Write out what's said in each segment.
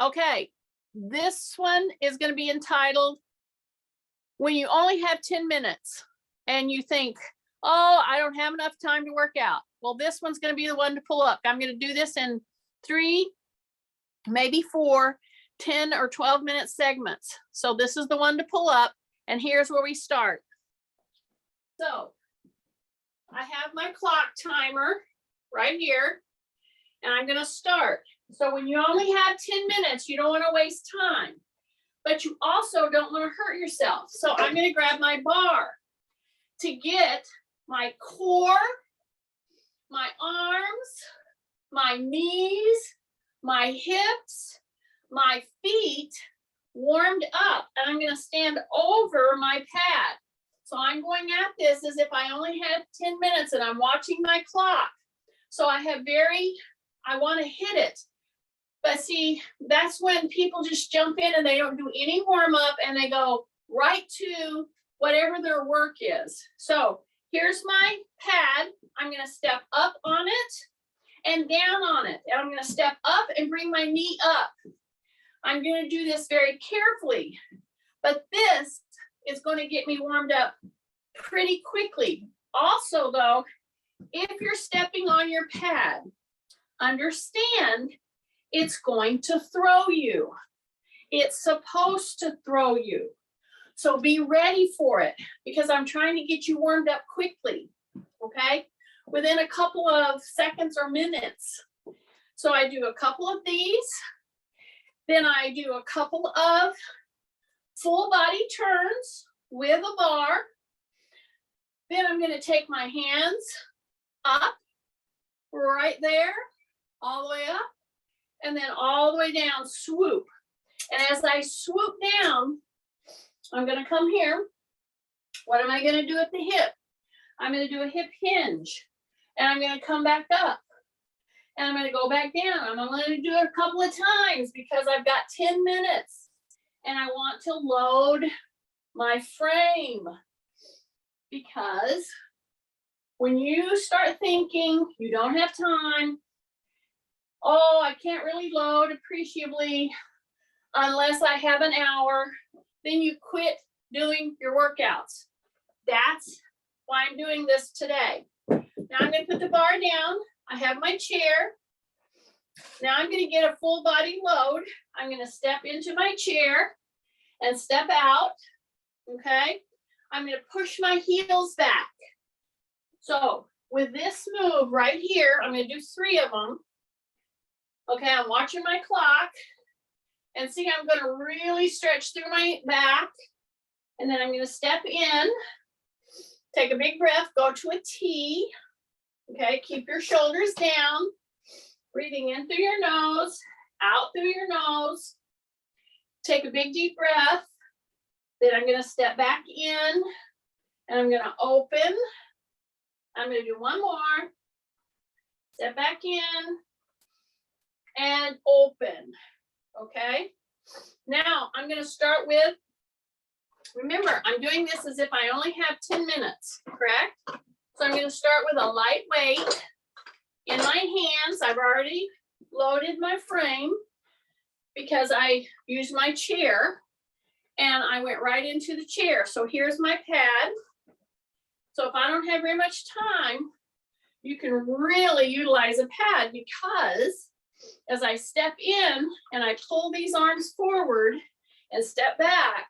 Okay, this one is going to be entitled When You Only Have 10 Minutes and You Think, oh, I don't have enough time to work out. Well, this one's going to be the one to pull up. I'm going to do this in 3, maybe 4, 10 or 12-minute segments. So this is the one to pull up, and here's where we start. So I have my clock timer right here, and I'm going to start. So when you only have 10 minutes, you don't want to waste time, but you also don't want to hurt yourself. So I'm going to grab my bar to get my core, my arms, my knees, my hips, my feet warmed up, and I'm going to stand over my pad. So I'm going at this as if I only had 10 minutes and I'm watching my clock. So I want to hit it. But see, that's when people just jump in and they don't do any warm up and they go right to whatever their work is. So here's my pad. I'm going to step up on it and down on it. And I'm going to step up and bring my knee up. I'm going to do this very carefully, but this is going to get me warmed up pretty quickly. Also, though, if you're stepping on your pad, understand it's going to throw you. It's supposed to throw you. So be ready for it because I'm trying to get you warmed up quickly, okay? Within a couple of seconds or minutes. So I do a couple of these, then I do a couple of full body turns with a bar. Then I'm going to take my hands up right there, all the way up, and then all the way down, swoop. And as I swoop down, I'm going to come here. What am I going to do at the hip? I'm going to do a hip hinge, and I'm going to come back up, and I'm going to go back down. I'm going to do it a couple of times because I've got 10 minutes, and I want to load my frame because when you start thinking you don't have time, oh, I can't really load appreciably unless I have an hour, then you quit doing your workouts. That's why I'm doing this today. Now I'm going to put the bar down. I have my chair. Now I'm going to get a full body load. I'm going to step into my chair and step out. Okay. I'm going to push my heels back. So with this move right here, I'm going to do 3 of them. Okay, I'm watching my clock. And see, I'm going to really stretch through my back. And then I'm going to step in. Take a big breath, go to a T. Okay, keep your shoulders down. Breathing in through your nose, out through your nose. Take a big deep breath. Then I'm going to step back in. And I'm going to open. I'm going to do one more. Step back in. And open. Okay. Now I'm going to start with, remember, I'm doing this as if I only have 10 minutes, correct? So I'm going to start with a light weight in my hands. I've already loaded my frame because I used my chair and I went right into the chair. So here's my pad. So if I don't have very much time, you can really utilize a pad because as I step in and I pull these arms forward and step back,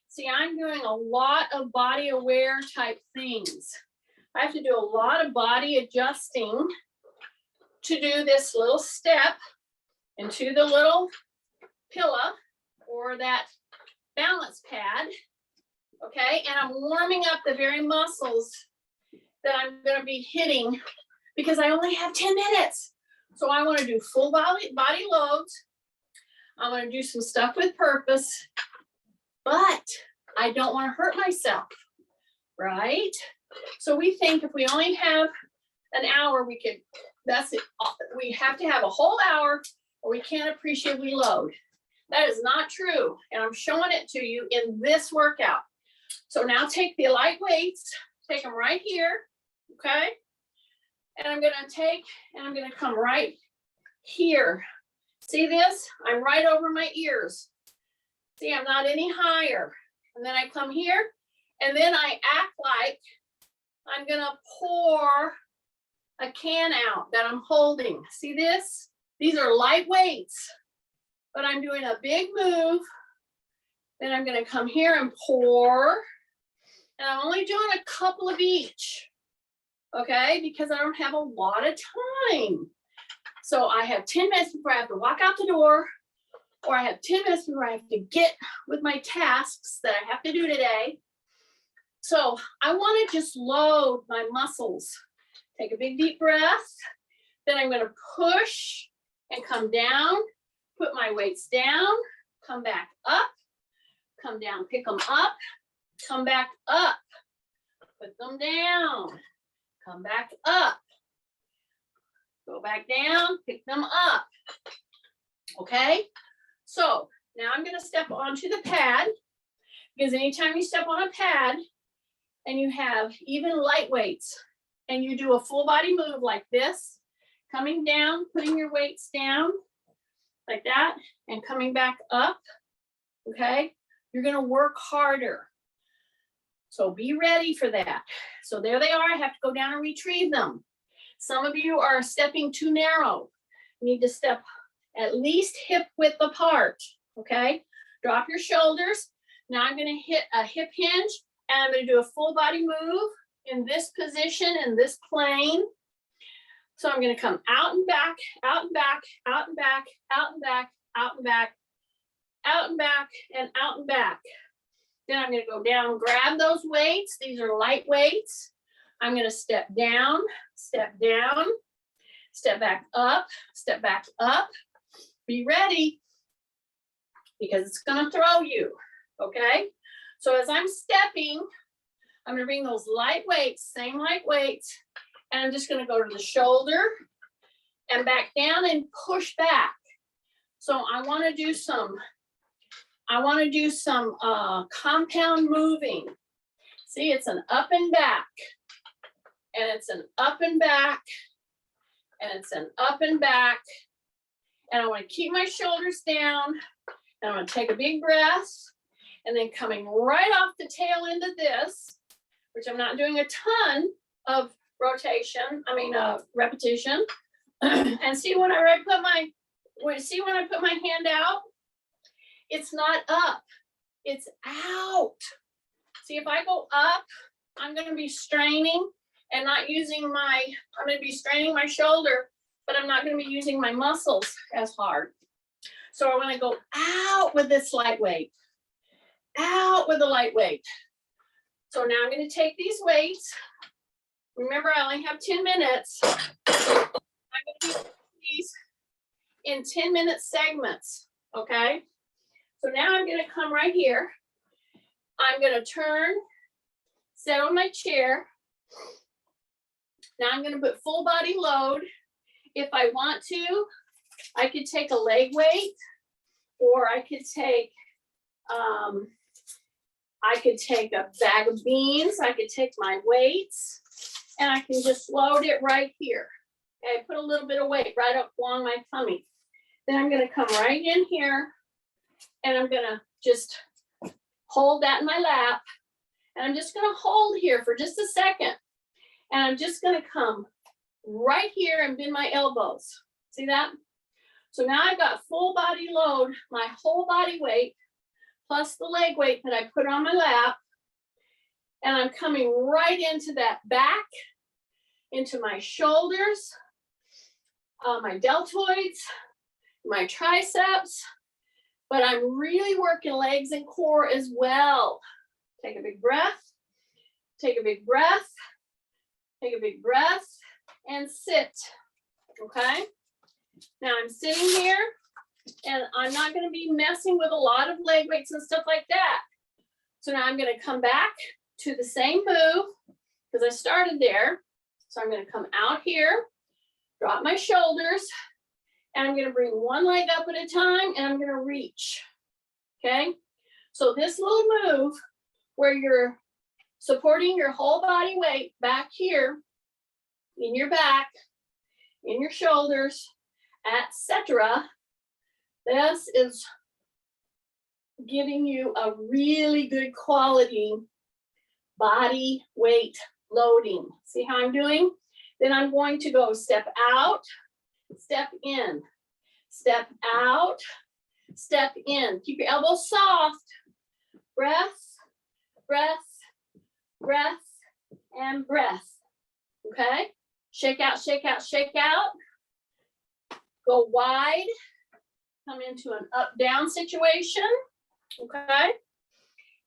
see, I'm doing a lot of body aware type things. I have to do a lot of body adjusting to do this little step into the little pillow or that balance pad. Okay, and I'm warming up the very muscles that I'm going to be hitting because I only have 10 minutes. So I want to do full body loads. I want to do some stuff with purpose, but I don't want to hurt myself, right? So we think if we only have an hour, that's it. We have to have a whole hour or we can't appreciably load. That is not true. And I'm showing it to you in this workout. So now take the light weights, take them right here, okay? And I'm going to come right here. See this? I'm right over my ears. See, I'm not any higher. And then I come here and then I act like I'm gonna pour a can out that I'm holding. See this? These are light weights, but I'm doing a big move. Then I'm gonna come here and pour. And I'm only doing a couple of each, okay? Because I don't have a lot of time. So I have 10 minutes before I have to walk out the door, or I have 10 minutes before I have to get with my tasks that I have to do today. So I want to just load my muscles. Take a big deep breath. Then I'm going to push and come down, put my weights down, come back up, come down, pick them up, come back up, put them down, come back up, go back down, pick them up. Okay? So now I'm going to step onto the pad, because anytime you step on a pad and you have even light weights and you do a full body move like this, coming down, putting your weights down like that and coming back up, okay, you're going to work harder. So be ready for that. So there they are. I have to go down and retrieve them. Some of you are stepping too narrow. You need to step at least hip width apart, okay? Drop your shoulders. Now I'm going to hit a hip hinge and I'm going to do a full body move in this position, in this plane. So I'm going to come out and back, out and back, out and back, out and back, out and back, out and back, and out and back. Then I'm going to go down, grab those weights. These are light weights. I'm going to step down, step back up, step back up. Be ready, because it's going to throw you, okay? So as I'm stepping, I'm going to bring those light weights, same light weights, and I'm just going to go to the shoulder and back down and push back. So I want to do some compound moving. See, it's an up and back, and it's an up and back, and it's an up and back. And I want to keep my shoulders down, and I'm going to take a big breath, and then coming right off the tail end of this, which I'm not doing a ton of repetition. And see when I put my hand out, it's not up, it's out. See, if I go up, I'm going to be straining and not using I'm going to be straining my shoulder, but I'm not going to be using my muscles as hard. So I want to go out with this light weight, out with the light weight. So now I'm going to take these weights. Remember, I only have 10 minutes. I'm going to do these in 10-minute segments, okay? So now I'm going to come right here. I'm going to turn, sit on my chair. Now I'm going to put full body load. If I want to, I could take a leg weight, or I could take a bag of beans. I could take my weights, and I can just load it right here. Okay, put a little bit of weight right up along my tummy. Then I'm going to come right in here, and I'm going to just hold that in my lap. And I'm just going to hold here for just a second. And I'm just going to come right here and bend my elbows. See that? So now I've got full body load, my whole body weight, plus the leg weight that I put on my lap. And I'm coming right into that back, into my shoulders, my deltoids, my triceps, but I'm really working legs and core as well. Take a big breath, take a big breath, take a big breath, and sit, okay? Now I'm sitting here, and I'm not gonna be messing with a lot of leg weights and stuff like that. So now I'm gonna come back to the same move, because I started there. So I'm gonna come out here, drop my shoulders, and I'm going to bring one leg up at a time, and I'm going to reach, okay? So this little move where you're supporting your whole body weight back here, in your back, in your shoulders, etc., This is giving you a really good quality body weight loading. See how I'm doing? Then I'm going to go step out, step in, step out, step in. Keep your elbows soft. Breath, breath, breath, and breath. Okay? Shake out, shake out, shake out. Go wide. Come into an up-down situation. Okay?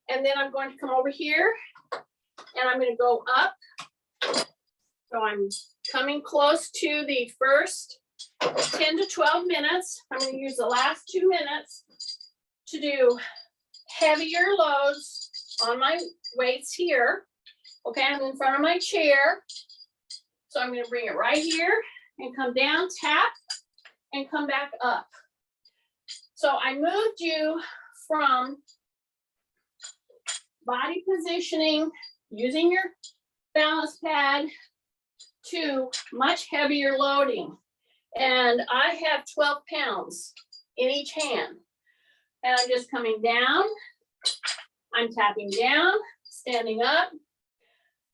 And then I'm going to come over here and I'm going to go up. So I'm coming close to the first 10 to 12 minutes. I'm going to use the last 2 minutes to do heavier loads on my weights here. Okay, I'm in front of my chair. So I'm going to bring it right here and come down, tap, and come back up. So I moved you from body positioning, using your balance pad, to much heavier loading. And I have 12 pounds in each hand. And I'm just coming down. I'm tapping down, standing up.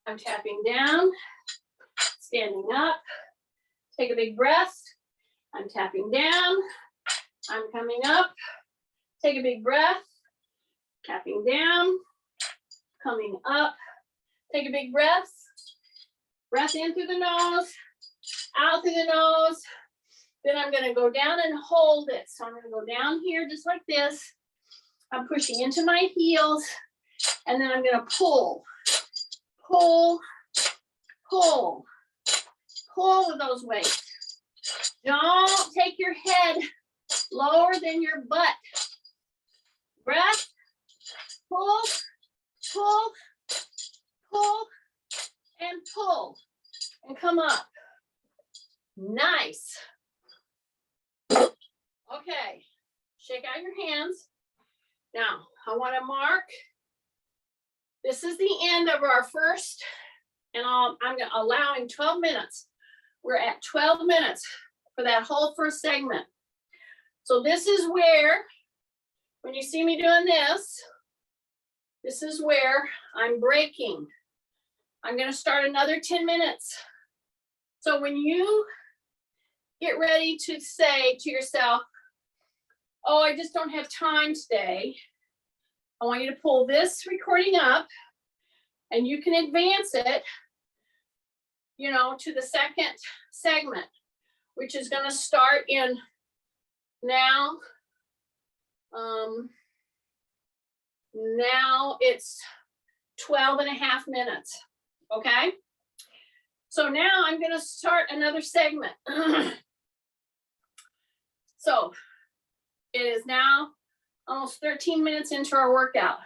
I'm tapping down, standing up. Take a big breath. I'm tapping down. I'm coming up. Take a big breath. Tapping down. Coming up. Take a big breath. Breath in through the nose, out through the nose. Then I'm going to go down and hold it. So I'm going to go down here just like this. I'm pushing into my heels. And then I'm going to pull, pull, pull, pull with those weights. Don't take your head lower than your butt. Breath, pull, pull, pull, and pull. And come up. Nice. Okay. Shake out your hands. Now, I want to mark. This is the end of our first, and I'm allowing 12 minutes. We're at 12 minutes for that whole first segment. So this is where, when you see me doing this, this is where I'm breaking. I'm going to start another 10 minutes. So when you get ready to say to yourself, oh, I just don't have time today, I want you to pull this recording up and you can advance it, you know, to the second segment, which is going to start in now. Now it's 12 and a half minutes. Okay. So now I'm going to start another segment. So it is now almost 13 minutes into our workout.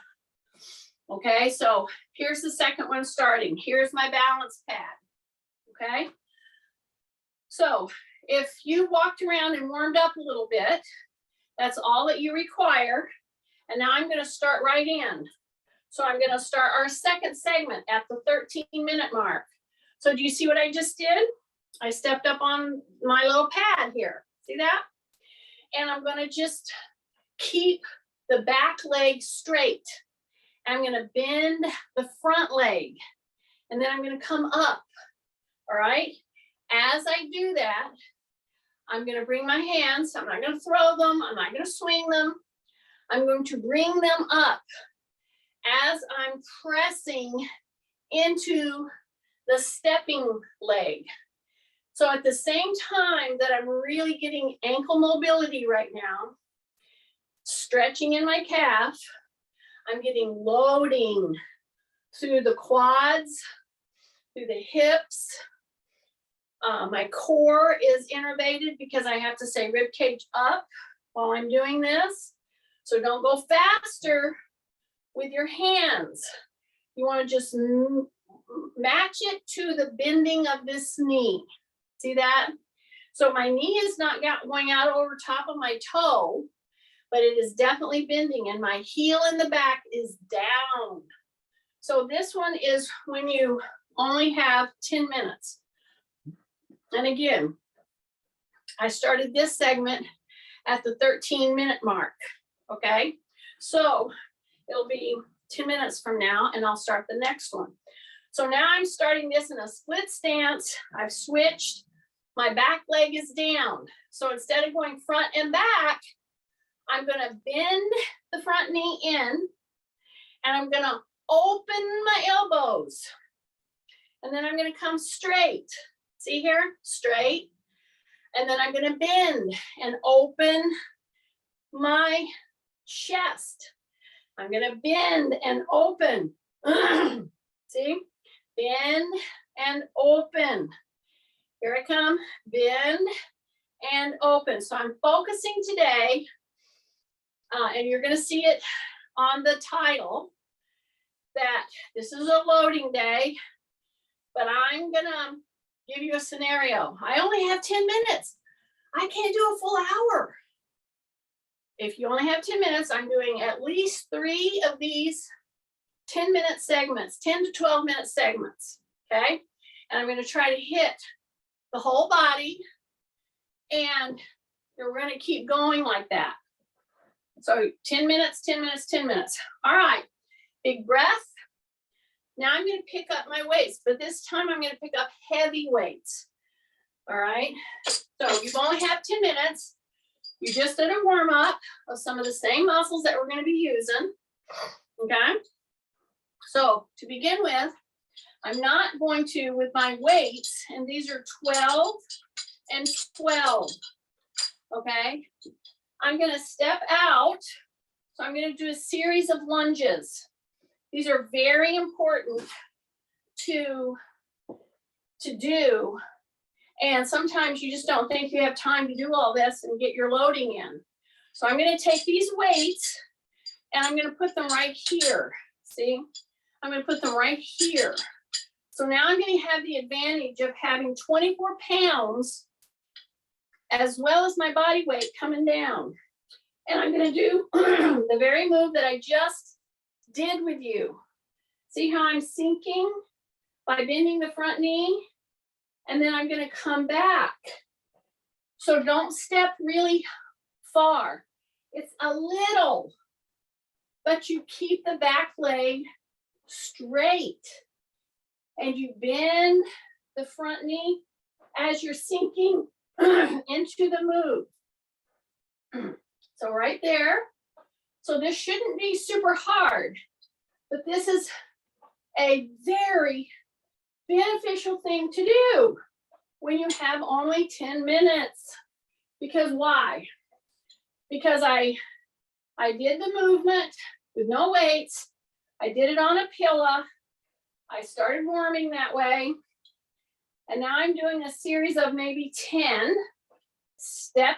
Okay, so here's the second one starting. Here's my balance pad. Okay. So if you walked around and warmed up a little bit, that's all that you require. And now I'm going to start right in. So I'm going to start our second segment at the 13-minute mark. So do you see what I just did? I stepped up on my little pad here. See that? And I'm going to just keep the back leg straight. I'm going to bend the front leg. And then I'm going to come up. All right? As I do that, I'm going to bring my hands. I'm not going to throw them. I'm not going to swing them. I'm going to bring them up as I'm pressing into the stepping leg. So at the same time that I'm really getting ankle mobility right now, stretching in my calf, I'm getting loading through the quads, through the hips. My core is innervated because I have to say rib cage up while I'm doing this. So don't go faster with your hands. You want to just match it to the bending of this knee. See that? So my knee is not going out over top of my toe, but it is definitely bending, and my heel in the back is down. So this one is when you only have 10 minutes. And again, I started this segment at the 13-minute mark, okay? So it'll be 10 minutes from now and I'll start the next one. So now I'm starting this in a split stance. I've switched, my back leg is down. So instead of going front and back, I'm gonna bend the front knee in and I'm gonna open my elbows. And then I'm gonna come straight. See here, straight. And then I'm gonna bend and open my chest. I'm gonna bend and open. See, bend and open. Here I come, bend and open. So I'm focusing today, and you're gonna see it on the title, that this is a loading day, but I'm gonna give you a scenario. I only have 10 minutes. I can't do a full hour. If you only have 10 minutes, I'm doing at least 3 of these 10-minute segments, 10 to 12-minute segments, okay? And I'm gonna try to hit the whole body, and we're gonna keep going like that. So 10 minutes, 10 minutes, 10 minutes. All right, big breath. Now I'm gonna pick up my weights, but this time I'm gonna pick up heavy weights. All right, so you only have 10 minutes. You just did a warm up of some of the same muscles that we're gonna be using, okay? So to begin with, I'm not going to, with my weights, and these are 12 and 12, okay? I'm gonna step out, so I'm gonna do a series of lunges. These are very important to do. And sometimes you just don't think you have time to do all this and get your loading in. So I'm gonna take these weights and I'm gonna put them right here. See, I'm gonna put them right here. So now I'm gonna have the advantage of having 24 pounds as well as my body weight coming down. And I'm gonna do the very move that I just did with you. See how I'm sinking by bending the front knee? And then I'm gonna come back. So don't step really far. It's a little, but you keep the back leg straight. And you bend the front knee as you're sinking into the move. So right there. So this shouldn't be super hard, but this is a very beneficial thing to do when you have only 10 minutes. Because why? Because I did the movement with no weights. I did it on a pillow. I started warming that way. And now I'm doing a series of maybe 10 step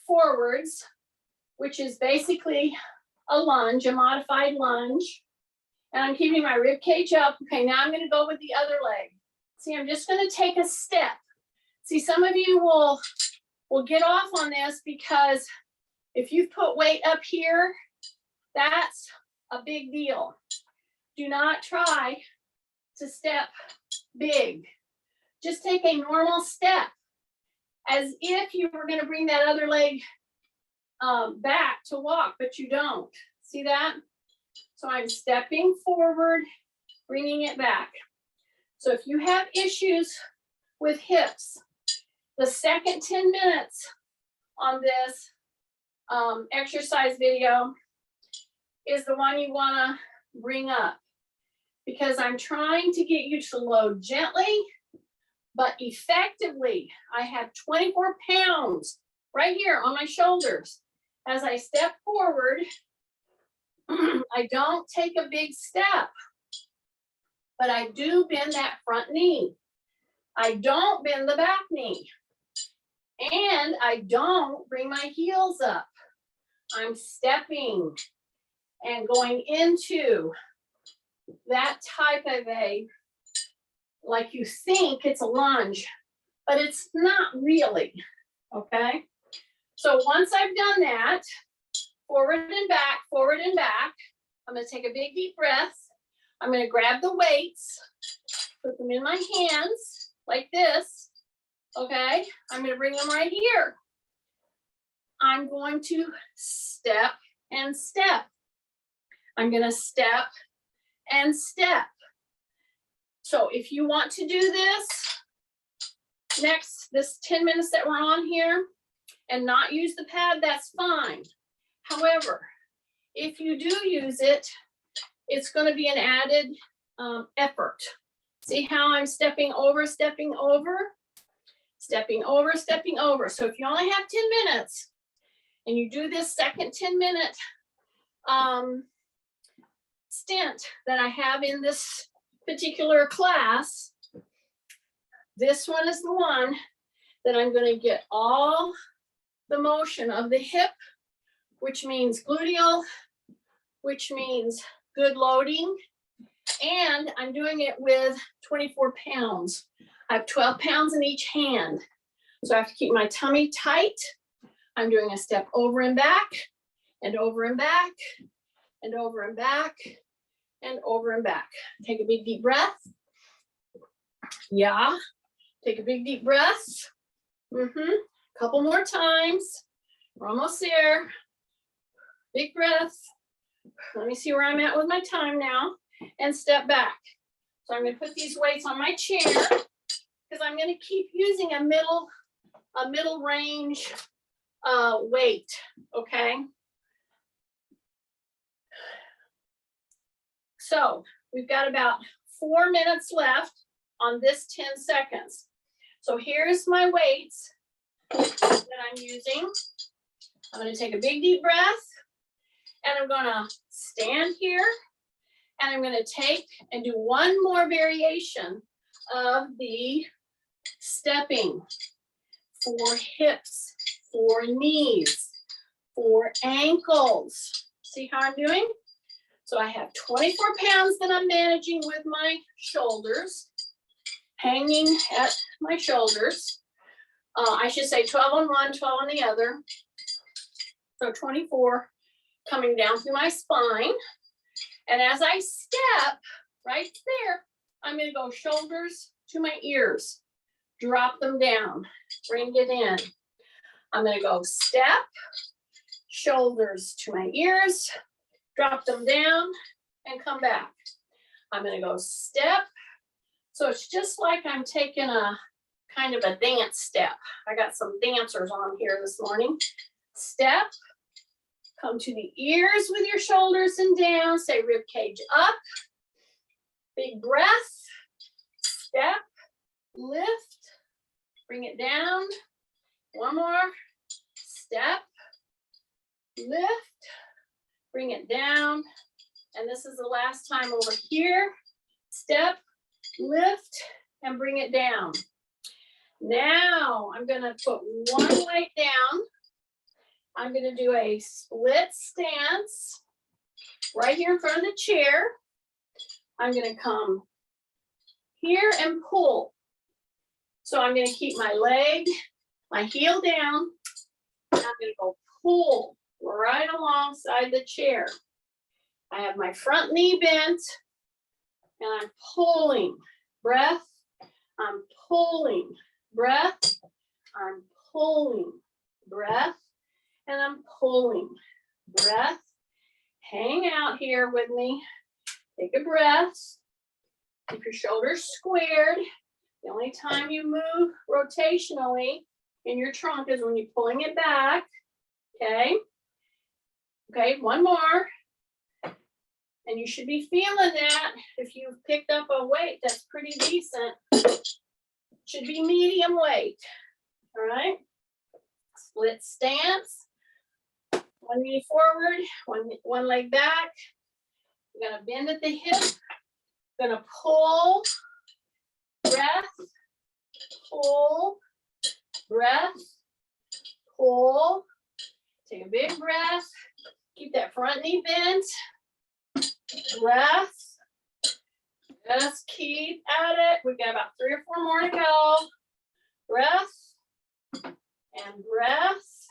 forwards, which is basically a lunge, a modified lunge. And I'm keeping my rib cage up. Okay, now I'm gonna go with the other leg. See, I'm just gonna take a step. See, some of you will get off on this because if you've put weight up here, that's a big deal. Do not try to step big. Just take a normal step as if you were gonna bring that other leg back to walk, but you don't. See that? So I'm stepping forward, bringing it back. So if you have issues with hips, the second 10 minutes on this exercise video is the one you wanna bring up, because I'm trying to get you to load gently, but effectively. I have 24 pounds right here on my shoulders. As I step forward, I don't take a big step, but I do bend that front knee. I don't bend the back knee. And I don't bring my heels up. I'm stepping and going into that type of a, like you think it's a lunge, but it's not really, okay? So once I've done that, forward and back, I'm gonna take a big deep breath. I'm gonna grab the weights, put them in my hands like this, okay? I'm gonna bring them right here. I'm going to step and step. I'm going to step and step. So if you want to do this this 10 minutes that we're on here and not use the pad, that's fine. However, if you do use it, it's going to be an added effort. See how I'm stepping over, stepping over, stepping over, stepping over. So if you only have 10 minutes and you do this second 10-minute stint that I have in this particular class, this one is the one that I'm going to get all the motion of the hip, which means gluteal, which means good loading. And I'm doing it with 24 pounds. I have 12 pounds in each hand. So I have to keep my tummy tight. I'm doing a step over and back, and over and back, and over and back, and over and back. Take a big deep breath. Yeah. Take a big deep breath. Couple more times. We're almost there. Big breath. Let me see where I'm at with my time now. And step back. So I'm going to put these weights on my chair because I'm going to keep using a middle range weight. Okay. So we've got about 4 minutes left on this 10 seconds. So here's my weights that I'm using. I'm going to take a big deep breath, and I'm going to stand here, and I'm going to take and do one more variation of the stepping for hips, for knees, for ankles. See how I'm doing? So I have 24 pounds that I'm managing with my shoulders, hanging at my shoulders. I should say 12 on one, 12 on the other. So 24 coming down through my spine. And as I step right there, I'm going to go shoulders to my ears, drop them down, bring it in. I'm going to go step, shoulders to my ears, drop them down, and come back. I'm going to go step. So it's just like I'm taking a kind of a dance step. I got some dancers on here this morning. Step, come to the ears with your shoulders and down, say rib cage up. Big breath, step, lift, bring it down. One more, step, lift, bring it down. And this is the last time over here. Step, lift, and bring it down. Now I'm going to put one leg down. I'm going to do a split stance right here in front of the chair. I'm going to come here and pull. So I'm going to keep my leg, my heel down. And I'm going to go pull right alongside the chair. I have my front knee bent, and I'm pulling. Breath. I'm pulling. Breath. I'm pulling. Breath. And I'm pulling. Breath. Hang out here with me. Take a breath. Keep your shoulders squared. The only time you move rotationally in your trunk is when you're pulling it back. Okay. Okay, one more. And you should be feeling that if you've picked up a weight that's pretty decent. Should be medium weight. All right. Split stance. One knee forward, one leg back. You're going to bend at the hip. Going to pull, breath, pull, breath, pull. Take a big breath. Keep that front knee bent. Breath. Just keep at it. We've got about 3 or 4 more to go. Breath and breath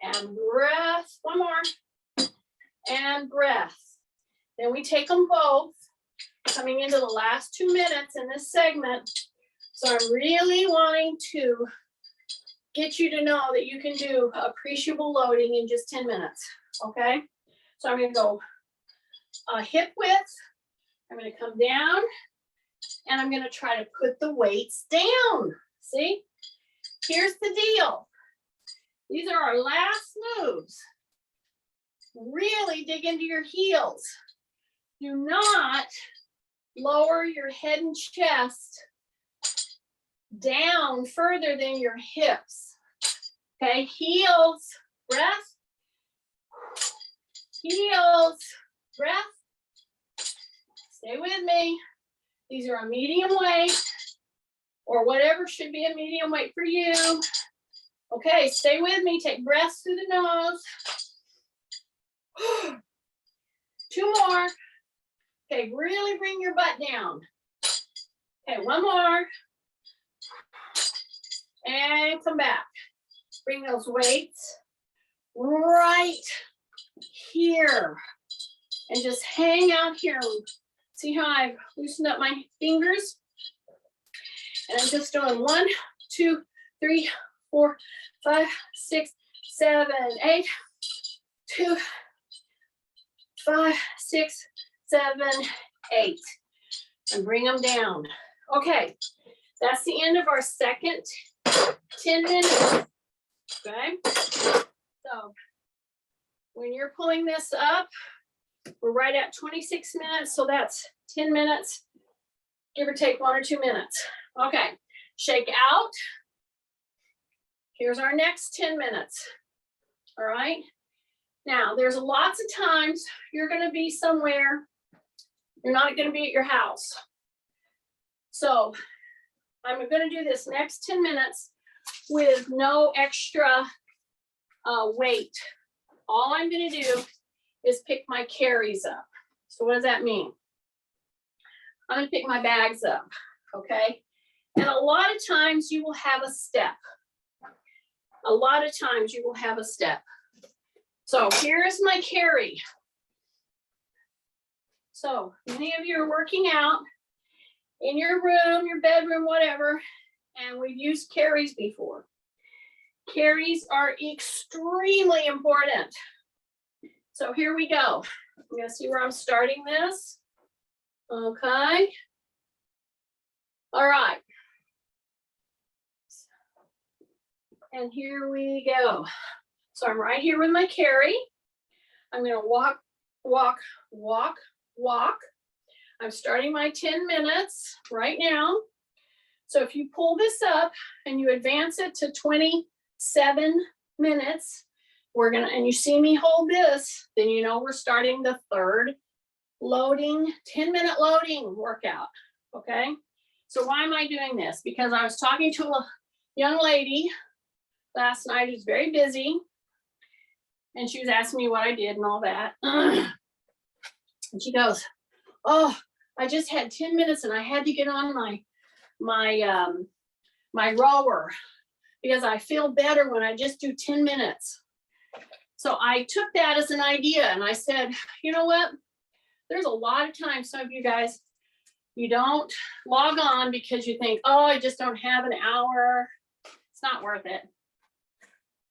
and breath. One more. And breath. Then we take them both, coming into the last 2 minutes in this segment. So I'm really wanting to get you to know that you can do appreciable loading in just 10 minutes, okay? So I'm gonna go hip width, I'm gonna come down, and I'm gonna try to put the weights down, see? Here's the deal. These are our last moves. Really dig into your heels. Do not lower your head and chest down further than your hips. Okay, heels, breath. Heels, breath. Stay with me. These are a medium weight or whatever should be a medium weight for you. Okay, stay with me. Take breaths through the nose. 2 more. Okay, really bring your butt down. Okay, 1 more. And come back. Bring those weights right here. And just hang out here. See how I've loosened up my fingers? And I'm just doing 1, 2, 3, 4, 5, 6, 7, 8, 2, 5, 6, 7, 8. And bring them down. Okay, that's the end of our second 10 minutes. Okay, so when you're pulling this up, we're right at 26 minutes, so that's 10 minutes, give or take 1 or 2 minutes. Okay, shake out. Here's our next 10 minutes. All right. Now, there's lots of times you're going to be somewhere, you're not going to be at your house. So I'm going to do this next 10 minutes with no extra weight. All I'm going to do is pick my carries up. So what does that mean? I'm going to pick my bags up, okay? And a lot of times you will have a step. A lot of times you will have a step. So here's my carry. So many of you are working out in your room, your bedroom, whatever, and we've used carries before. Carries are extremely important. So here we go. I'm gonna see where I'm starting this. Okay. All right. And here we go. So I'm right here with my carry. I'm gonna walk, walk, walk, walk. I'm starting my 10 minutes right now. So if you pull this up and you advance it to 27 minutes, we're gonna, and you see me hold this, then you know we're starting the third loading, 10-minute loading workout, okay? So why am I doing this? Because I was talking to a young lady last night who's very busy, and she was asking me what I did and all that. And she goes, oh, I just had 10 minutes and I had to get on my rower because I feel better when I just do 10 minutes. So I took that as an idea and I said, you know what? There's a lot of times, some of you guys, you don't log on because you think, oh, I just don't have an hour. It's not worth it.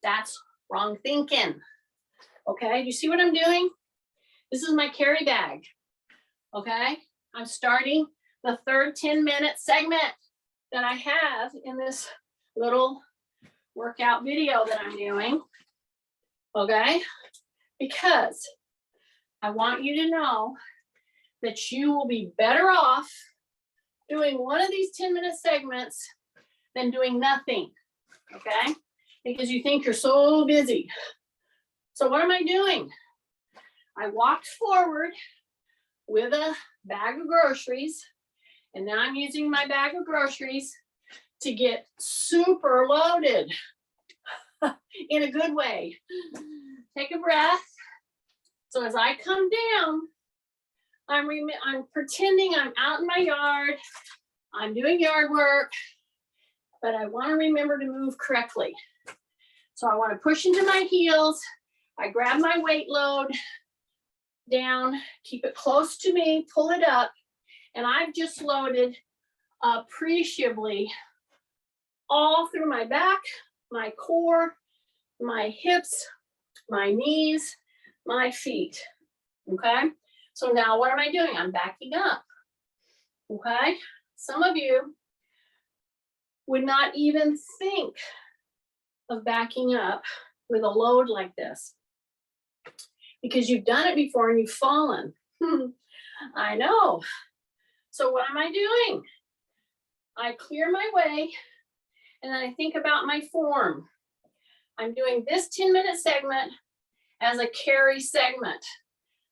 That's wrong thinking. Okay, do you see what I'm doing? This is my carry bag. Okay, I'm starting the third 10-minute segment that I have in this little workout video that I'm doing. Okay, because I want you to know that you will be better off doing one of these 10-minute segments than doing nothing. Okay, because you think you're so busy. So what am I doing? I walked forward with a bag of groceries, and now I'm using my bag of groceries to get super loaded in a good way. Take a breath. So as I come down, I'm pretending I'm out in my yard. I'm doing yard work, but I want to remember to move correctly. So I want to push into my heels. I grab my weight load down, keep it close to me, pull it up, and I've just loaded appreciably all through my back, my core, my hips, my knees, my feet, okay? So now what am I doing? I'm backing up, okay? Some of you would not even think of backing up with a load like this because you've done it before and you've fallen. I know. So what am I doing? I clear my way and then I think about my form. I'm doing this 10-minute segment as a carry segment.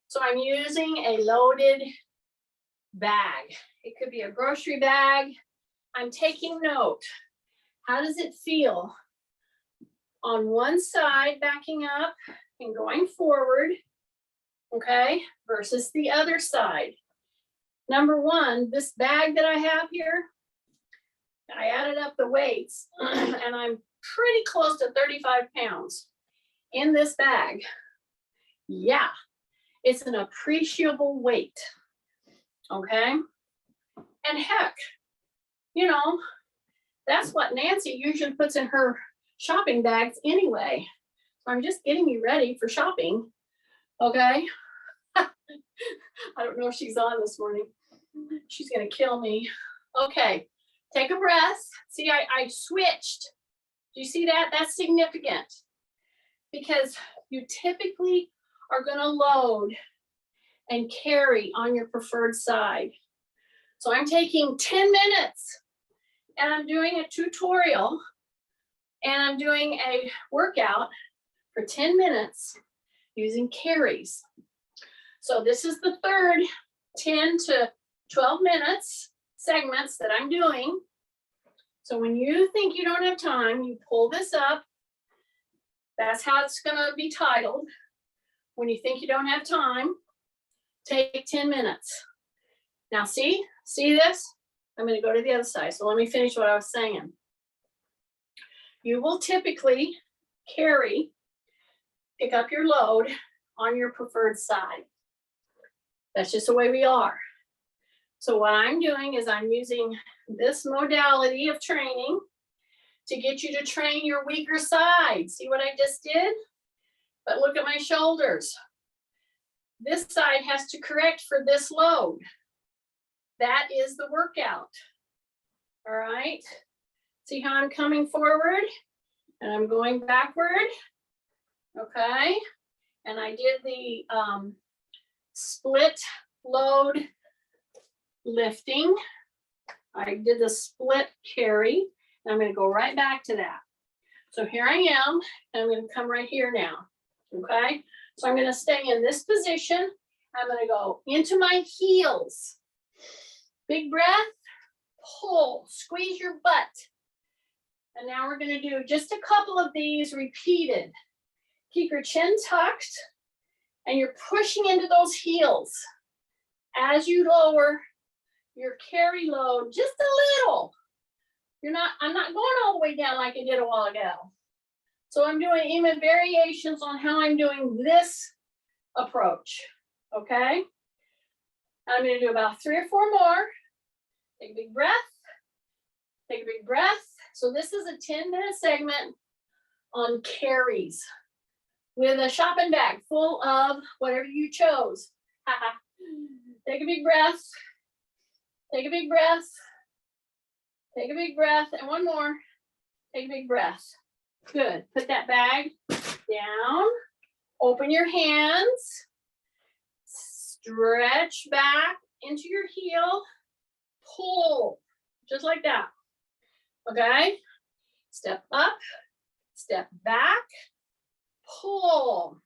So I'm using a loaded bag. It could be a grocery bag. I'm taking note. How does it feel on one side, backing up and going forward, okay, versus the other side? Number one, this bag that I have here, I added up the weights and I'm pretty close to 35 pounds in this bag. Yeah, it's an appreciable weight, okay? And heck, you know, that's what Nancy usually puts in her shopping bags anyway. So I'm just getting you ready for shopping, okay? I don't know if she's on this morning. She's gonna kill me. Okay, take a breath. See, I switched. Do you see that? That's significant because you typically are gonna load and carry on your preferred side. So I'm taking 10 minutes and I'm doing a tutorial and I'm doing a workout for 10 minutes using carries. So this is the third 10 to 12 minutes segments that I'm doing. So when you think you don't have time, you pull this up. That's how it's gonna be titled. When you think you don't have time, take 10 minutes. Now see this? I'm gonna go to the other side. So let me finish what I was saying. You will typically pick up your load on your preferred side. That's just the way we are. So what I'm doing is I'm using this modality of training to get you to train your weaker side. See what I just did? But look at my shoulders. This side has to correct for this load. That is the workout. All right. See how I'm coming forward and I'm going backward. Okay. And I did the split load lifting. I did the split carry. And I'm going to go right back to that. So here I am, and I'm going to come right here now. Okay. So I'm going to stay in this position. I'm going to go into my heels. Big breath, pull, squeeze your butt. And now we're going to do just a couple of these repeated. Keep your chin tucked and you're pushing into those heels as you lower your carry load just a little. I'm not going all the way down like I did a while ago. So I'm doing even variations on how I'm doing this approach, okay? I'm gonna do about 3 or 4 more. Take a big breath, take a big breath. So this is a 10-minute segment on carries with a shopping bag full of whatever you chose. Take a big breath, take a big breath, take a big breath, and one more. Take a big breath. Good. Put that bag down. Open your hands. Stretch back into your heel. Pull. Just like that. Okay? Step up. Step back. Pull.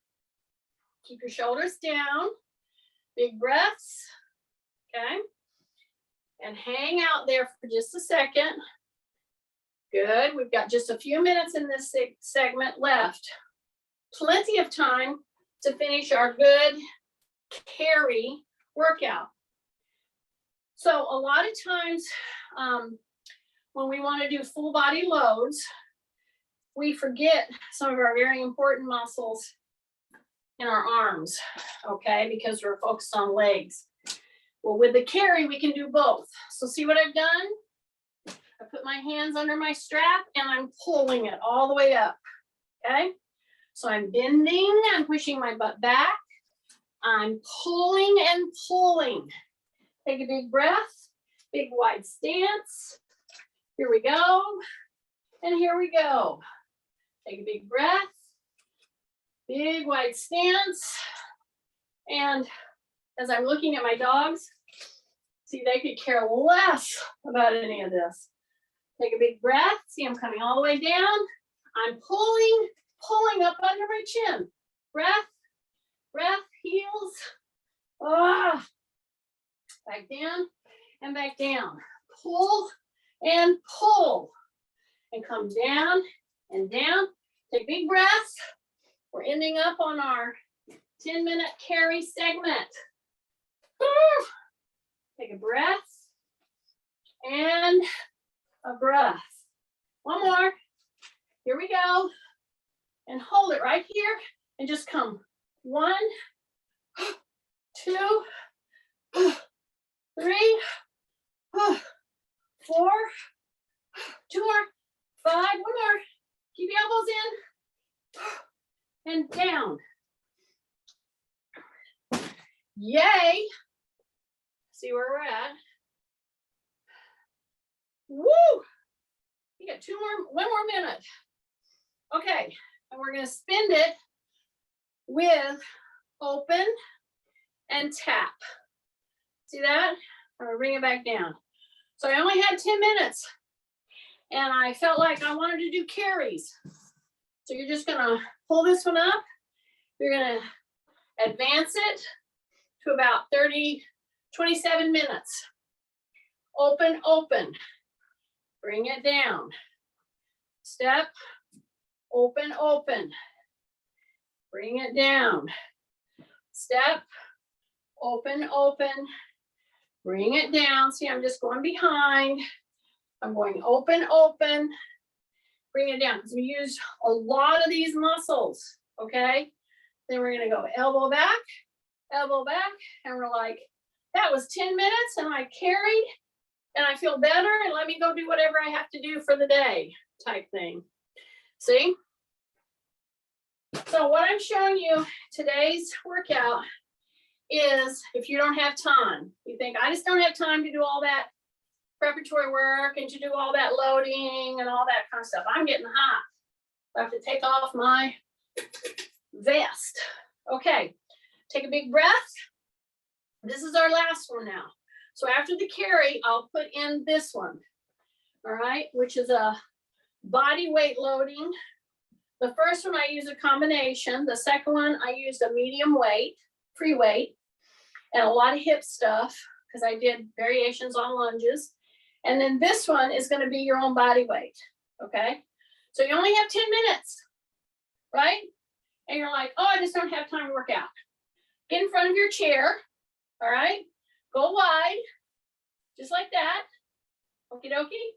Keep your shoulders down. Big breaths. Okay? And hang out there for just a second. Good. We've got just a few minutes in this segment left. Plenty of time to finish our good carry workout. So a lot of times when we want to do full body loads, we forget some of our very important muscles in our arms, okay, because we're focused on legs. Well, with the carry, we can do both. So see what I've done? I put my hands under my strap and I'm pulling it all the way up, okay? So I'm bending, I'm pushing my butt back. I'm pulling and pulling. Take a big breath, big wide stance. Here we go, and here we go. Take a big breath, big wide stance. And as I'm looking at my dogs, see, they could care less about any of this. Take a big breath. See, I'm coming all the way down. I'm pulling up under my chin. Breath, breath, heels. Ah, back down and back down. Pull and pull. And come down and down. Take big breaths. We're ending up on our 10-minute carry segment. Woo. Take a breath and a breath. One more. Here we go. And hold it right here and just come 1, 2, 3, 4, 2 more, 5, 1 more. Keep your elbows in and down. Yay. See where we're at. Woo! You got one more minute. Okay, and we're gonna spend it with open and tap. See that? I'm gonna bring it back down. So I only had 10 minutes and I felt like I wanted to do carries. So you're just gonna pull this one up. You're gonna advance it to about 27 minutes. Open, open. Bring it down. Step, open, open. Bring it down. Step, open, open. Bring it down. See, I'm just going behind. I'm going open, open. Bring it down because we use a lot of these muscles, okay? Then we're gonna go elbow back, and we're like, that was 10 minutes and I carried and I feel better and let me go do whatever I have to do for the day type thing. See? So what I'm showing you today's workout is if you don't have time, you think I just don't have time to do all that preparatory work and to do all that loading and all that kind of stuff. I'm getting hot. I have to take off my vest. Okay, take a big breath. This is our last one now. So after the carry, I'll put in this one, all right, which is a body weight loading. The first one I use a combination. The second one I used a medium weight, free weight, and a lot of hip stuff because I did variations on lunges. And then this one is going to be your own body weight, okay? So you only have 10 minutes, right? And you're like, oh, I just don't have time to work out. Get in front of your chair, all right? Go wide, just like that. Okie dokie.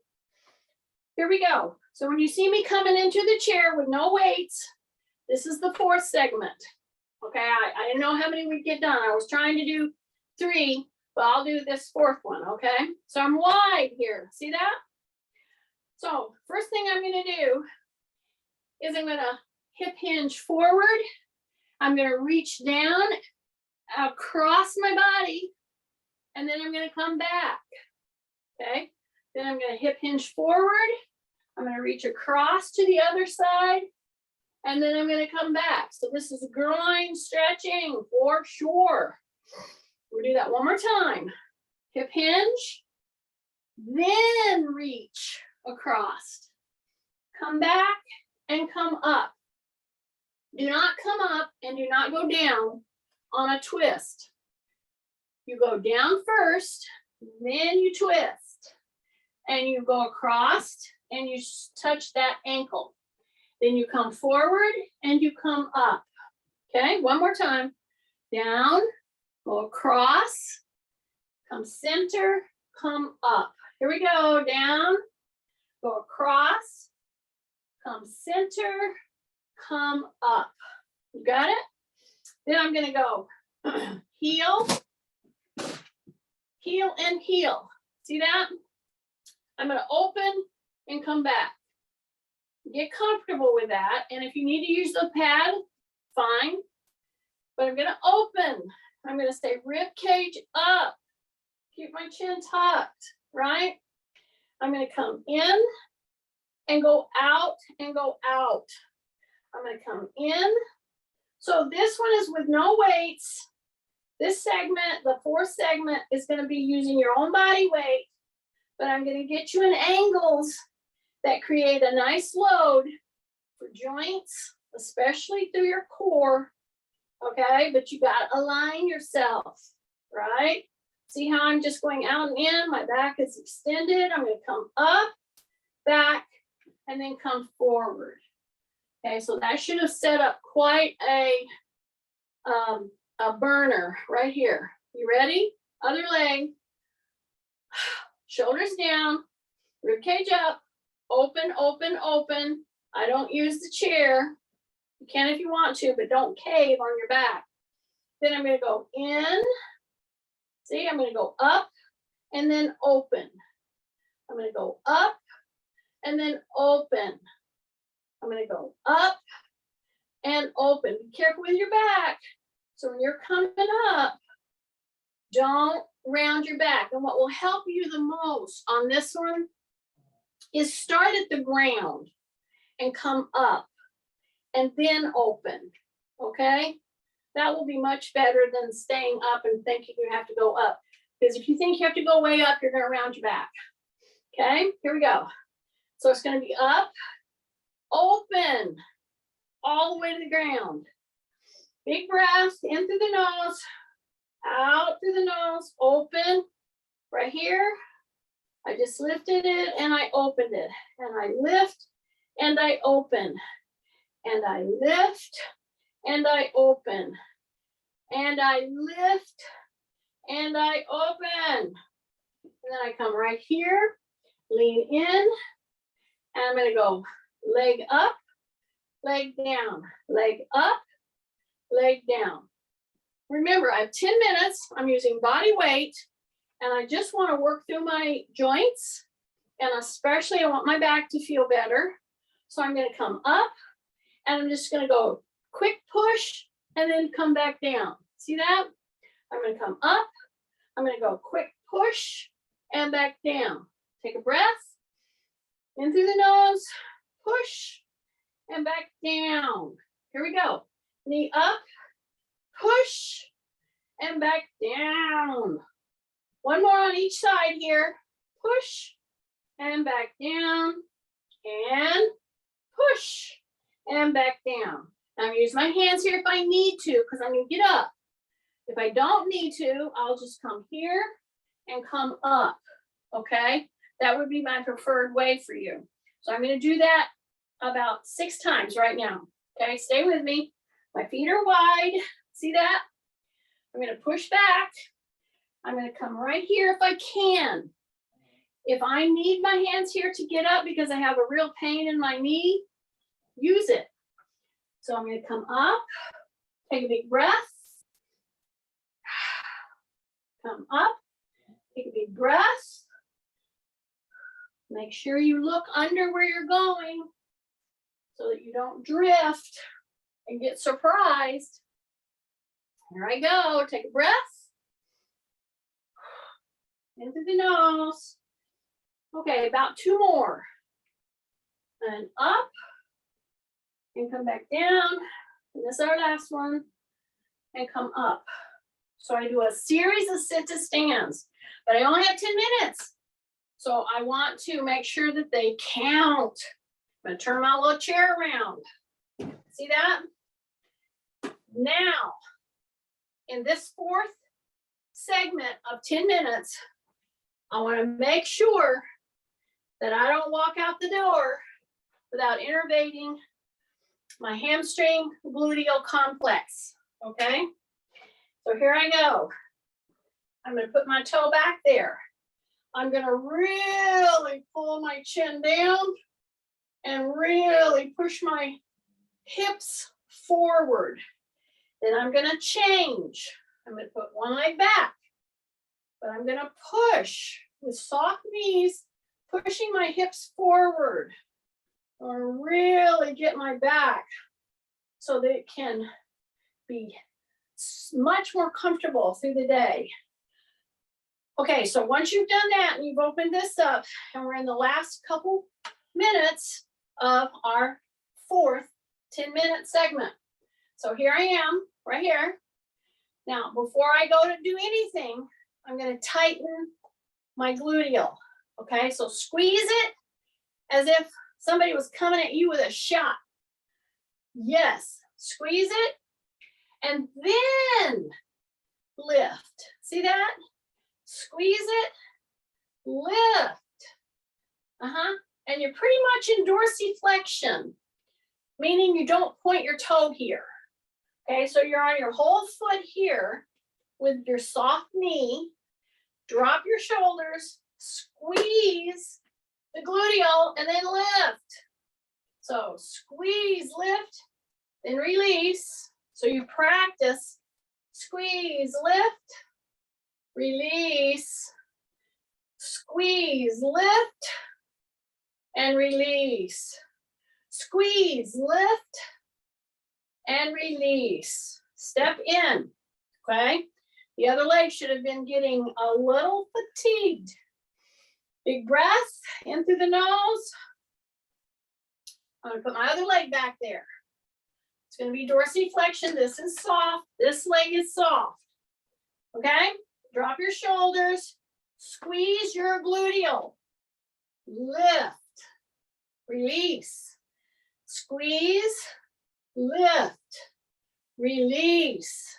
Here we go. So when you see me coming into the chair with no weights, this is the fourth segment. Okay, I didn't know how many we'd get done. I was trying to do 3, but I'll do this fourth one, okay? So I'm wide here, see that? So first thing I'm gonna do is I'm gonna hip hinge forward. I'm gonna reach down across my body, and then I'm gonna come back, okay? Then I'm gonna hip hinge forward. I'm gonna reach across to the other side, and then I'm gonna come back. So this is groin stretching for sure. We'll do that one more time. Hip hinge, then reach across. Come back and come up. Do not come up and do not go down on a twist. You go down first, then you twist. And you go across and you touch that ankle. Then you come forward and you come up. Okay, one more time. Down, go across, come center, come up. Here we go, down, go across, come center, come up. You got it? Then I'm gonna go heel, heel and heel. See that? I'm gonna open and come back. Get comfortable with that. And if you need to use the pad, fine. But I'm gonna open. I'm gonna stay rib cage up. Keep my chin tucked, right? I'm gonna come in and go out and go out. I'm gonna come in. So this one is with no weights. This segment, the fourth segment, is gonna be using your own body weight, but I'm gonna get you in angles that create a nice load for joints, especially through your core, okay? But you gotta align yourself, right? See how I'm just going out and in, my back is extended. I'm gonna come up, back, and then come forward. Okay, so that should have set up quite a burner right here. You ready? Other leg, shoulders down, rib cage up, open, open, open. I don't use the chair. You can if you want to, but don't cave on your back. Then I'm gonna go in. See, I'm gonna go up and then open. I'm gonna go up and then open. I'm gonna go up and open. Be careful with your back. So when you're coming up, don't round your back. And what will help you the most on this one is start at the ground and come up and then open, okay? That will be much better than staying up and thinking you have to go up. Because if you think you have to go way up, you're gonna round your back. Okay, here we go. So it's gonna be up, open, all the way to the ground. Big breath, in through the nose, out through the nose, open. Right here, I just lifted it and I opened it. And I lift and I open. And I lift and I open. And I lift and I open. And then I come right here, lean in, and I'm gonna go leg up, leg down, leg up, leg down. Remember, I have 10 minutes, I'm using body weight, and I just wanna work through my joints, and especially I want my back to feel better. So I'm gonna come up, and I'm just gonna go quick push, and then come back down. See that? I'm gonna come up, I'm gonna go quick push, and back down. Take a breath, in through the nose, push, and back down. Here we go. Knee up, push, and back down. One more on each side here. Push, and back down, and push, and back down. Now I'm use my hands here if I need to, because I'm gonna get up. If I don't need to, I'll just come here and come up, okay? That would be my preferred way for you. So I'm gonna do that about 6 times right now, okay? Stay with me. My feet are wide, see that? I'm gonna push back. I'm gonna come right here if I can. If I need my hands here to get up because I have a real pain in my knee, use it. So I'm gonna come up, take a big breath. Come up, take a big breath. Make sure you look under where you're going so that you don't drift and get surprised. Here I go, take a breath. In through the nose. Okay, about 2 more. And up, and come back down. And this is our last one. And come up. So I do a series of sit to stands, but I only have 10 minutes. So I want to make sure that they count. I'm gonna turn my little chair around. See that? Now, in this 4th segment of 10 minutes, I wanna make sure that I don't walk out the door without innervating my hamstring gluteal complex, okay? So here I go. I'm gonna put my toe back there. I'm gonna really pull my chin down and really push my hips forward. Then I'm gonna change. I'm gonna put one leg back, but I'm gonna push with soft knees, pushing my hips forward or really get my back so that it can be much more comfortable through the day. Okay, so once you've done that and you've opened this up and we're in the last couple minutes of our fourth 10-minute segment. So here I am, right here. Now, before I go to do anything, I'm going to tighten my gluteal. Okay, so squeeze it as if somebody was coming at you with a shot. Yes, squeeze it and then lift. See that? Squeeze it, lift. And you're pretty much in dorsiflexion, meaning you don't point your toe here. Okay, so you're on your whole foot here with your soft knee. Drop your shoulders, squeeze the gluteal, and then lift. So squeeze, lift, then release. So you practice squeeze, lift, release, squeeze, lift, and release. Squeeze, lift, and release. Step in, okay? The other leg should have been getting a little fatigued. Big breath in through the nose. I'm gonna put my other leg back there. It's gonna be dorsiflexion. This is soft, this leg is soft, okay? Drop your shoulders, squeeze your gluteal, lift, release, squeeze, lift, release,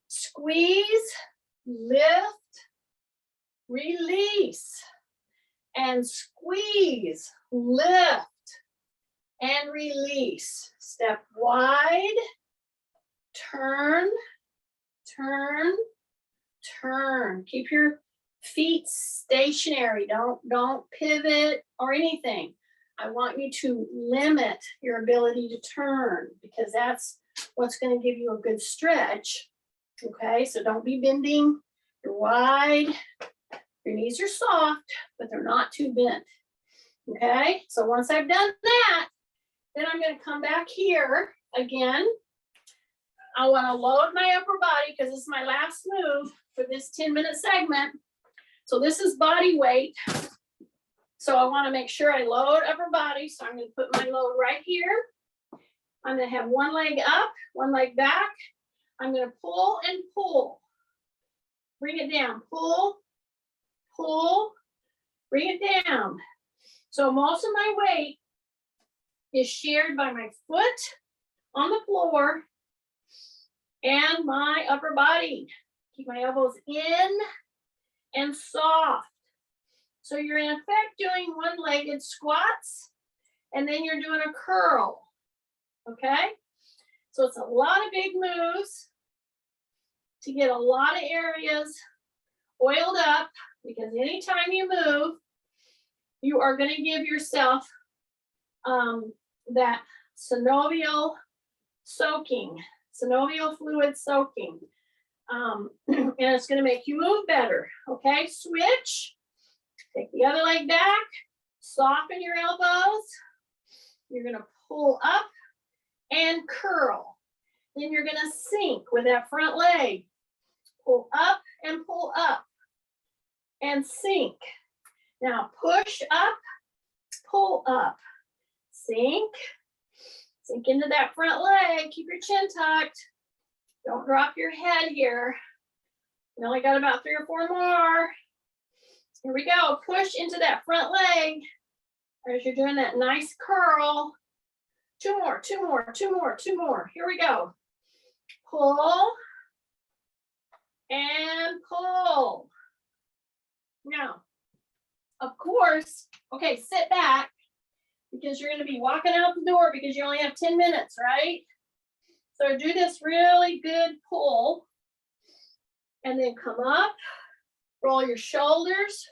squeeze, lift, release, and squeeze, lift, and release. Step wide, turn, turn, turn. Keep your feet stationary. Don't pivot or anything. I want you to limit your ability to turn because that's what's going to give you a good stretch. Okay, so don't be bending. You're wide. Your knees are soft, but they're not too bent. Okay, so once I've done that, then I'm going to come back here again. I want to load my upper body because this is my last move for this 10-minute segment. So this is body weight. So I want to make sure I load upper body. So I'm going to put my load right here. I'm going to have one leg up, one leg back. I'm going to pull and pull. Bring it down. Pull, pull, bring it down. So most of my weight is shared by my foot on the floor and my upper body. Keep my elbows in and soft. So you're in effect doing one-legged squats and then you're doing a curl, okay? So it's a lot of big moves to get a lot of areas oiled up because anytime you move, you are going to give yourself that synovial soaking, synovial fluid soaking. And it's going to make you move better. Okay, switch. Take the other leg back. Soften your elbows. You're going to pull up and curl. Then you're going to sink with that front leg. Pull up and pull up. And sink. Now push up, pull up. Sink. Sink into that front leg. Keep your chin tucked. Don't drop your head here. We only got about 3 or 4 more. Here we go. Push into that front leg as you're doing that nice curl. 2 more, 2 more, 2 more, 2 more. Here we go. Pull and pull. Now, of course, okay, sit back because you're going to be walking out the door because you only have 10 minutes, right? So do this really good pull and then come up, roll your shoulders,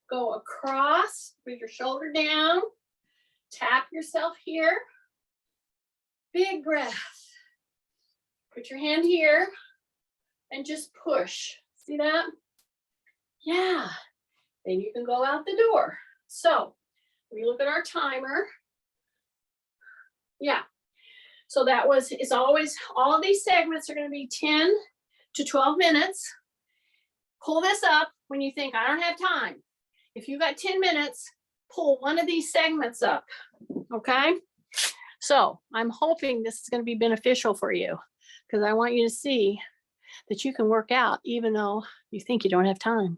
go across, bring your shoulder down, tap yourself here. Big breath. Put your hand here and just push. See that? Yeah. Then you can go out the door. So we look at our timer. Yeah. So that was, it's always, all of these segments are going to be 10 to 12 minutes. Pull this up when you think I don't have time. If you got 10 minutes, pull one of these segments up. Okay. So I'm hoping this is going to be beneficial for you, because I want you to see that you can work out even though you think you don't have time.